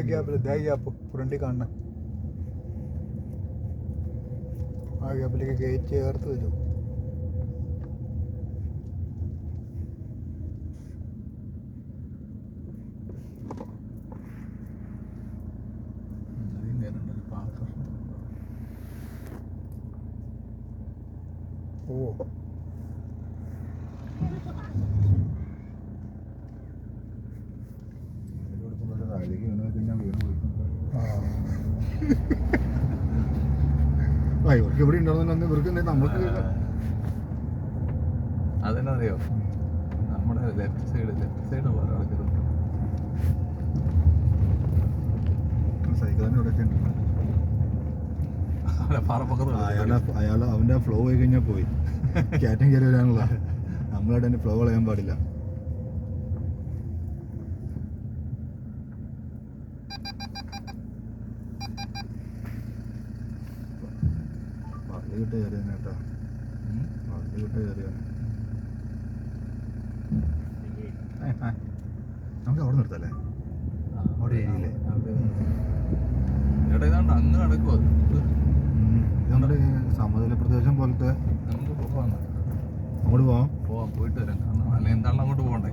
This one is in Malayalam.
ഗ്യാപ്പ് ഫ്രണ്ടിൽ കാണണ ആ ഗ്യാപ്പിലേക്ക് ഗേറ്റ് ചേർത്ത് വെച്ചു. ഓ ഇവർക്ക് എവിടെ ഉണ്ടാവുന്ന ഇവർക്ക് നമ്മൾക്ക് അതെന്നറിയോ, നമ്മുടെ ലെഫ്റ്റ് സൈഡ് അയാൾ അവന്റെ ഫ്ലോ ആയി കഴിഞ്ഞാൽ പോയി. കയറ്റം കയറി വരാനുള്ള നമ്മളായിട്ട് അതിന്റെ ഫ്ലോ കളയാൻ പാടില്ല. വള്ളി വിട്ട് കയറിയാണ് കേട്ടോ, വള്ളി വിട്ട് കയറിയാണ്. നമുക്ക് അവിടെ നിർത്തല്ലേ, അവിടെ ഏരിയയില്ലേ അങ്ങ് നടക്കുമോ? നമ്മുടെ സമതല പ്രദേശം പോലത്തെ. നമുക്ക് പോവാം, അങ്ങോട്ട് പോവാം, പോയിട്ട് വരാം. കാരണം അല്ലെങ്കിൽ എന്താണ് അങ്ങോട്ട് പോകണ്ടേ?